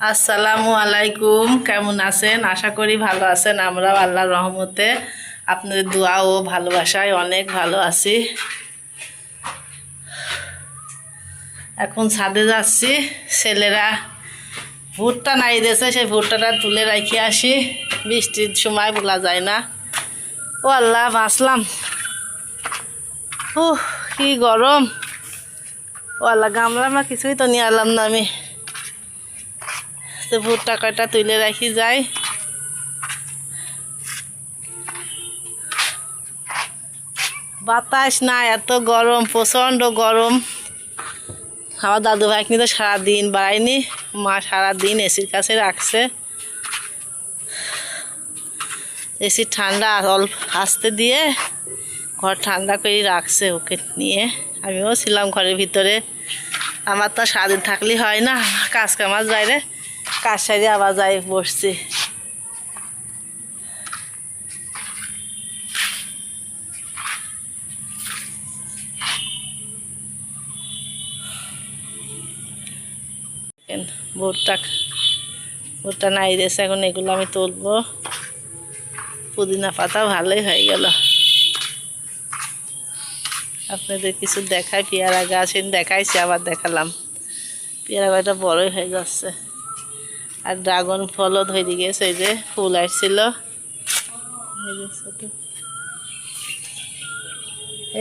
আসসালামু আলাইকুম, কেমন আছেন? আশা করি ভালো আছেন। আমরাও আল্লাহর রহমতে আপনাদের দোয়া ও ভালোবাসায় অনেক ভালো আছি। এখন ছাদে যাচ্ছি, ছেলেরা ভুট্টা নাই দিয়েছে, সেই ভুট্টাটা তুলে রেখে আসি। বৃষ্টির সময় বলা যায় না। ও আল্লাহ, বাঁচলাম। কি গরম! ও আল্লাহ, গামলা কিছুই তো নিয়ে আনলাম না আমি। তো ভুট্টা কয়টা তুলে রাখি যাই। বাতাস না, এত গরম, প্রচণ্ড গরম। আমার দাদু ভাই কিন্তু সারাদিন বাড়ায়নি, মা সারাদিন এসির কাছে রাখছে। এসি ঠান্ডা অল্প আসতে দিয়ে ঘর ঠান্ডা করে রাখছে ওকে নিয়ে। আমিও ছিলাম ঘরের ভিতরে। আমার তো সারাদিন থাকলেই হয় না, কাজ কামাজ বাইরে, কাজ সাইডে আবার যাই বসছি। ভুট্টা ভুট্টা নাই দিয়েছে, এখন এগুলো আমি তুলবো। পুদিনা পাতা ভালোই হয়ে গেল। আপনাদের কিছু দেখাই, পেয়ারা গাছ দেখাইছি, আবার দেখালাম। পেয়ারা গাছটা বড়ই হয়ে যাচ্ছে। আর ড্রাগন ফলও ধরে গেছে, এই যে ফুল আসছিল।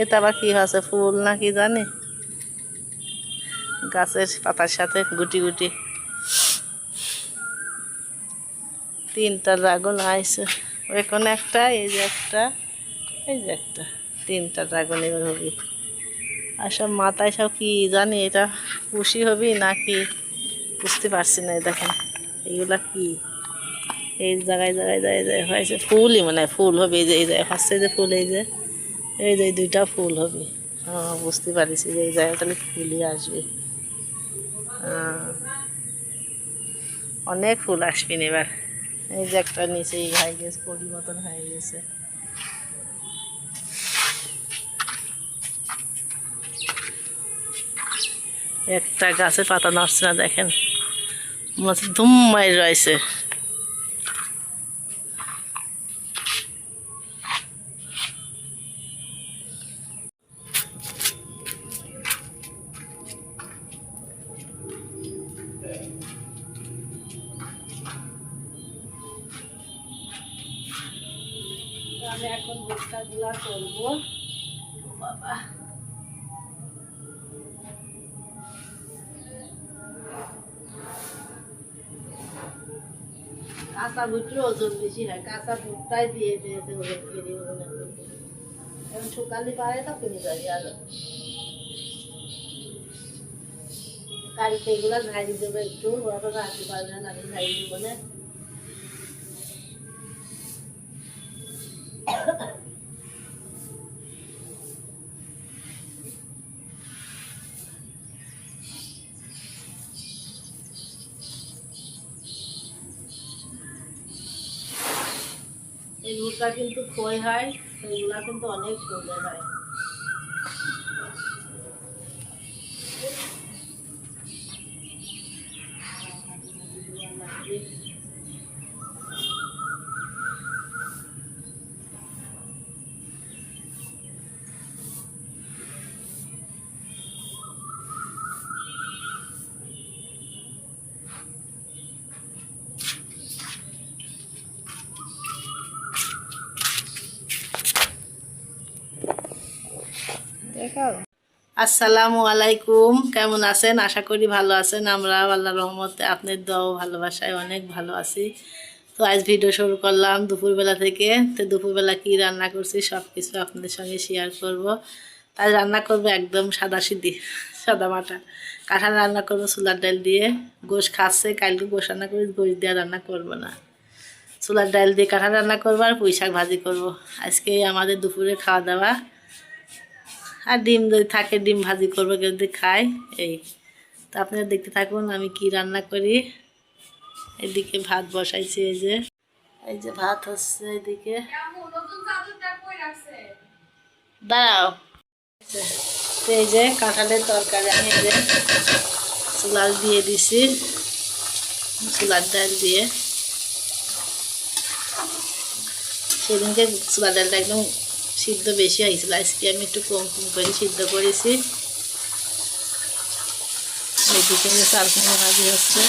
এটা আবার কি হয়েছে, ফুল না কি জানি, গাছের পাতার সাথে গুটি গুটি। তিনটা ড্রাগন আইছে, ওইখানে একটা, এই যে একটা, এই যে একটা, তিনটা ড্রাগন এবার হবি। আর সব মাথায় সব কি জানি, এটা পুষি হবি নাকি বুঝতে পারছি না। দেখেন এইগুলা কি, এই জায়গায় জায়গায় জায়গায় যায় হয়েছে ফুলই, মানে ফুল হবে। এই যে এই জায়গায় ফার্স্টে যে ফুল, এই যে দুইটা ফুল হবে। হ্যাঁ, বুঝতে পারছি যে এই জায়গায় তাহলে ফুলই আসবে। অনেক ফুল আসবেন এবার। এই যে একটা নিচেই হয়ে গেছে, পরি মতন হয়ে গেছে। একটা গাছের পাতা নড়ছে না, দেখেন ধুম মাই রয়েছে। আমি এখন ভুট্টাগুলা করবো। বাবা, কাঁচা ভুট্টার ওজন বেশি হয়, কাঁচা ভুট্টাই দিয়ে দিয়েছে ওদের কিনে। এখন শুকালি পারে তো কিনে যাই। আর কালকে এগুলা ঝাড়ি দেবো একটু, ওরা তো রাখতে পারবে না, আমি ঝাড়ি দেবো না। এই ভুট্টা কিন্তু খই হয়, এগুলা কিন্তু অনেক সুন্দর হয়। আসসালামু আলাইকুম, কেমন আছেন? আশা করি ভালো আছেন। আমরা আল্লাহর রহমতে আপনার দোয়া ও ভালোবাসায় অনেক ভালো আছি। তো আজ ভিডিও শুরু করলাম দুপুরবেলা থেকে। তো দুপুরবেলা কি রান্না করছি সব কিছু আপনাদের সঙ্গে শেয়ার করব। আজ রান্না করবো একদম সাদাসিধি, সাদা মাটা কাঁঠাল রান্না করবো ছোলার ডাল দিয়ে। গোশ খাচ্ছে, কালকে গোশ রান্না করি, গোশ দিয়ে রান্না করবো না। ছোলার ডাল দিয়ে কাঁঠাল রান্না করবো আর পুঁই শাক ভাজি করবো। আজকে আমাদের দুপুরে খাওয়া দাওয়া। আর ডিম যদি থাকে ডিম ভাজি করবো, কেউ যদি খায়। এই তো আপনারা দেখতে থাকুন আমি কি রান্না করি। এদিকে ভাত বসাইছি, এই যে ভাত হচ্ছে এদিকে। দাঁড়াও। তো এই যে কাঁঠালের তরকারি আমি এই যে চুলাল দিয়ে দিছি। ছোলার ডাল দিয়ে। সেদিনকে ছোলার ডালটা একদম সিদ্ধ বেশি হয়েছিল, আজকে আমি একটু কম কম করে সিদ্ধ করেছি। এদিকে চাল কুমড়ো ভাজি হচ্ছে।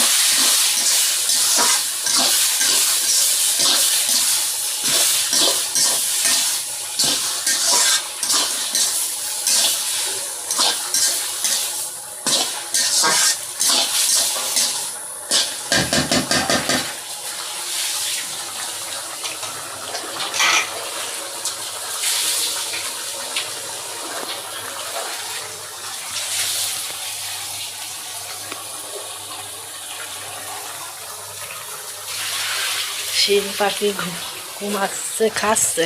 শিম পাখি ঘুমাচ্ছে, খাচ্ছে।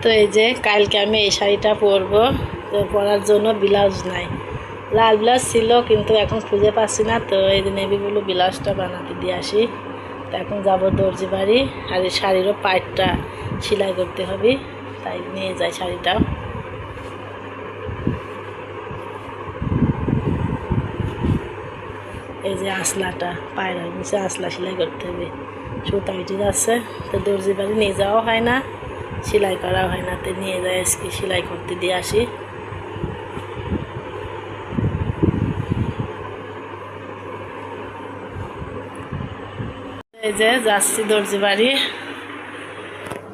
তো এই যে কালকে আমি এই শাড়িটা পরবো, তো পরার জন্য ব্লাউজ নাই। লাল ব্লাউজ ছিল কিন্তু এখন খুঁজে পাচ্ছি না, তো এই যে নেভি ব্লু ব্লাউজটা বানাতে দিয়ে আসি। তো এখন যাবো দর্জি বাড়ি, আর এই শাড়িরও পাইটটা সেলাই করতে হবে, তাই নিয়ে যাই শাড়িটাও। এই যে আসলাটা, পায়ের নিচে আসলা সেলাই করতে হবে, সুতা উঠে যাচ্ছে। তো দর্জি বাড়ি নিয়ে যাওয়া হয় না, সেলাই করা হয় না, তো নিয়ে যাই আজকে সেলাই করতে দিয়ে আসি। এই যে যাচ্ছি দর্জি বাড়ি।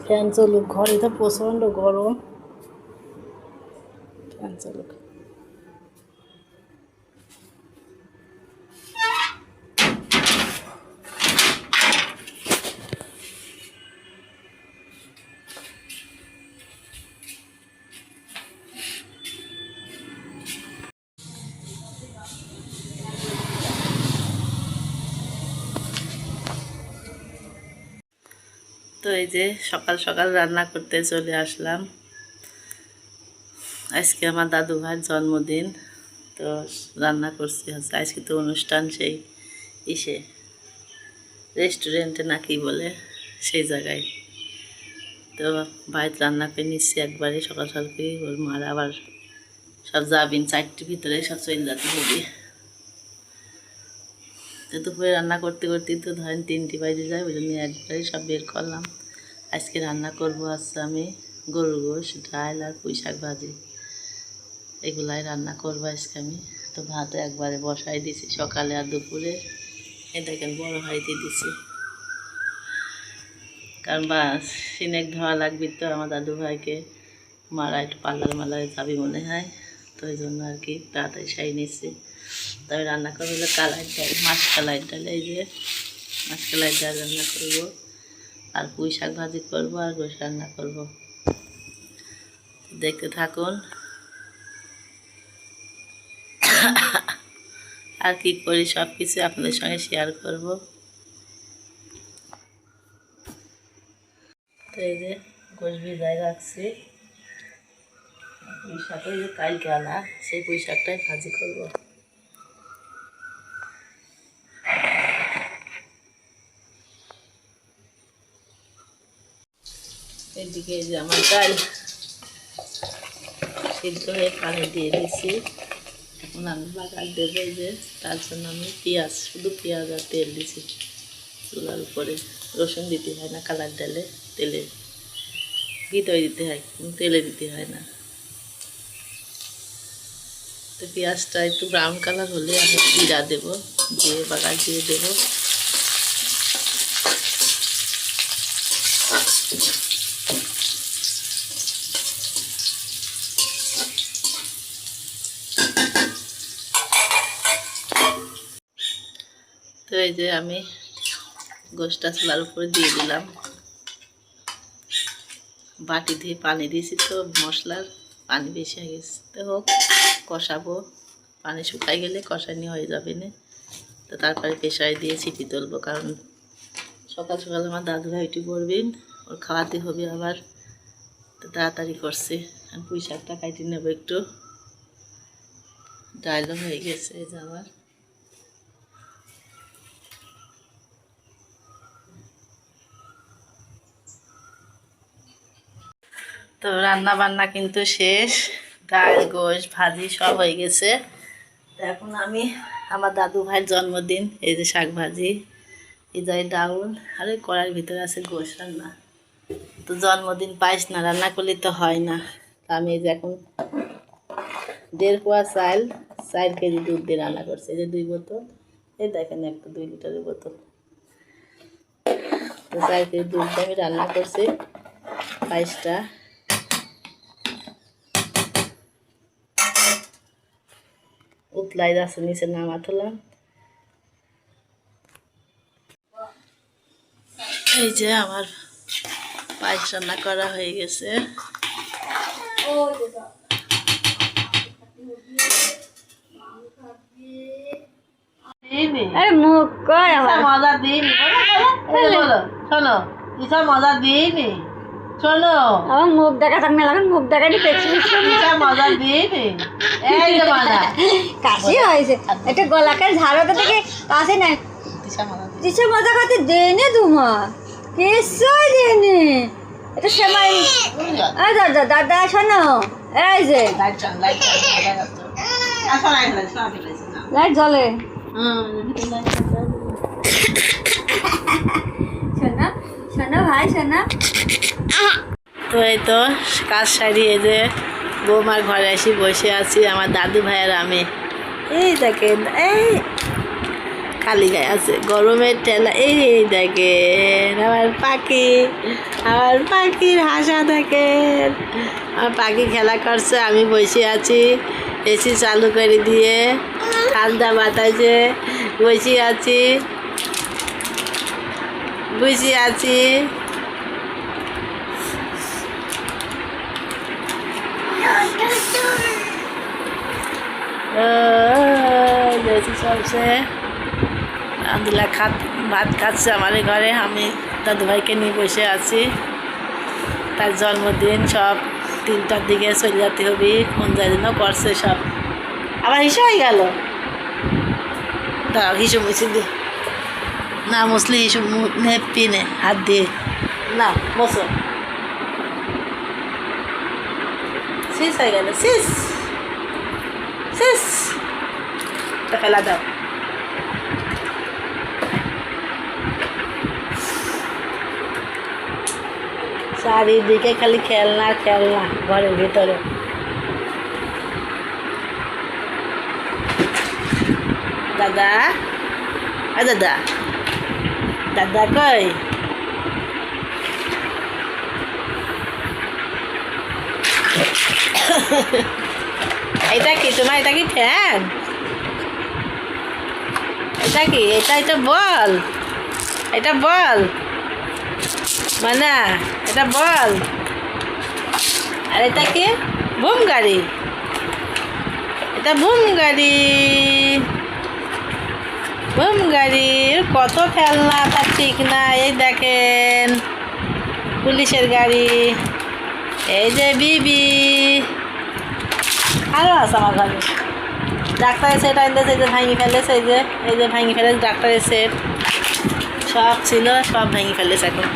ফ্যান চলুক, ঘরে তো প্রচণ্ড গরম, ফ্যান চলুক। তো এই যে সকাল সকাল রান্না করতে চলে আসলাম। আজকে আমার দাদু ভাইয়ের জন্মদিন, তো রান্না করছি হচ্ছে আজকে তো অনুষ্ঠান, সেই ইসে রেস্টুরেন্টে নাকি বলে সেই জায়গায়। তো ভাই রান্না করে নিচ্ছি একবারে সকাল সকাল করে, ওর মার আবার সব যাবিন 4টার ভিতরে সব চলে যেতে হবে। তো দুপুরে রান্না করতে করতে তো ধরেন 3টি বাজে যায়, ওই জন্য একবারে সব বের করলাম। আজকে রান্না করবো হচ্ছে আমি গরুর গোশ, ডাল আর পুঁই শাক ভাজি, এগুলাই রান্না করবো আজকে আমি। তো ভাত একবারে বসাই দিছি সকালে আর দুপুরে, এই দেখেন বড় হাঁড়িতে দিছি, কারণ সিনেক ধোয়া লাগবে। তো আমার দাদু ভাইকে মারা একটু পার্লারে যাবি মনে হয়, তো ওই জন্য আর কি তাড়াতাড়ি সাই নিচ্ছি। তবে রান্না করবো হলো কালাই ডাল, মাছ কালাই ডাল। এই যে মাছ কালাই ডাল রান্না করবো, আর পুঁই শাক ভাজি করবো, আর গোশ রান্না করবো। দেখতে থাকুন আর কি করি সব কিছু আপনাদের সঙ্গে শেয়ার করব। তো এই যে গোশ ভিজায় রাখছি, পুঁই শাক ওই যে কালকে আনা, সেই পুঁই শাকটাই ভাজি করবো। এদিকে যে আমার ডাল সিদ্ধ হয়ে পানি দিয়ে দিচ্ছি, এখন আমি বাগার দেবো। এই যে তার জন্য আমি পেঁয়াজ, শুধু পেঁয়াজ আর তেল দিছি চুলার উপরে। রসুন দিতে হয় না কালার ডালে, তেলে ঘিতেই দিতে হয়, তেলে দিতে হয় না। তো পেঁয়াজটা একটু ব্রাউন কালার হলে আমি জিরা দেবো, দিয়ে বাগার দিয়ে দেবো। তো এই যে আমি গোশটা চুলার উপরে দিয়ে দিলাম, বাটি দিয়ে পানি দিয়েছি, তো মশলার পানি বেশি হয়ে গেছে। তো হোক, কষাবো, পানি শুকাই গেলে কষানি হয়ে যাবে না। তো তারপরে প্রেসারে দিয়ে ছিটি তুলবো, কারণ সকাল সকাল আমার দাদু ভাই উঠে পড়বেন, ওর খাওয়াতে হবে আবার, তো তাড়াতাড়ি করছে। আর পুঁই শাকটা কাটি নেবো একটু, ডালও হয়ে গেছে এই যে আমার। তো রান্না বান্না কিন্তু শেষ, ডাল গোশ ভাজি সব হয়ে গেছে। এখন আমি আমার দাদু ভাইয়ের জন্মদিন, এই যে শাক ভাজি, এই যে ডাউল, আর ওই কড়াইয়ের ভিতরে আছে গোশ রান্না। তো জন্মদিন পাইস না, রান্না করলে তো হয় না। তো আমি এই যে এখন 1.5 পোয়া চাল 4 কেজি দুধ দিয়ে রান্না করছি। এই যে 2 বোতল, এই দেখেন একটা 2 লিটারের বোতল। তো 4 কেজি দুধ দিয়ে আমি রান্না করছি পায়েসটা। উতলাই যাচ্ছে, নিচে নামা তুলাম। এই যে আমার পায়েস রান্না করা হয়ে গেছে। মজা দিইনি, শোনো কিসব মজা দিইনি, শোনো আমার মুখ দেখা থাক না, এখন মুখ দেখানি মজা দিইনি। এই যে মজা কাশি হয়েছে, একটা গলাকার ঝাড়াতে থেকে কাশি নাই। কিসে মজা করতে দেনে তোমা, কিছুই দেনে। এটা সেমাই। এই দাদা দাদা শোনো, এই যে লাইট জ্বলে। শোনা শোনা ভাই শোনা। তো এই তো কাজ সারিয়ে যে বৌমার ঘরে এসে বসে আছি, আমার দাদু ভাইয়ের আমি। এই দেখেন, এই খালি গায়ে আছে, গরমের ঠেলা। এই দেখেন আমার পাখির হাসা দেখেন। আমার পাখি খেলা করছে, আমি বসে আছি এসি চালু করে দিয়ে, ঠান্ডা বাতাসে বসে আছি। চলছে আলহামদুলিল্লাহ। ভাত খাচ্ছে আমার ঘরে, আমি দাদু ভাইকে নিয়ে বসে আছি। তার জন্মদিন, সব 3টার দিকে চলে যেতে হবে, কোন জন্য করছে সব। আবার হিসু হয়ে গেল, দাঁড়াও হিসু মুছি দি না, মুসলি হিসু নেপি নে হাত দিয়ে না, বসো। শেষ হয়ে গেল, শেষ ফেলা দাও। চারিদিকে খালি খেলনা ঘরের ভিতরে। দাদা দাদা দাদা কই? এটা কি তোমার? এটা কি ফ্যান? এটা কি? এটা বল, এটা বল মানা, এটা বল। আর এটা কি? বুম গাড়ি, এটা বুম গাড়ি। কত খেলনা, তার ঠিক না। এই দেখেন পুলিশের গাড়ি, এই যে বিবি, আরও আছে আমার ঘরে। ডাক্তারের সেট আনতেছে, এই যে ভাঙি ফেলেছে, এই যে ভাঙি ফেলেছে ডাক্তারের সেট, সব ছিল, সব ভেঙে ফেলেছে এখন।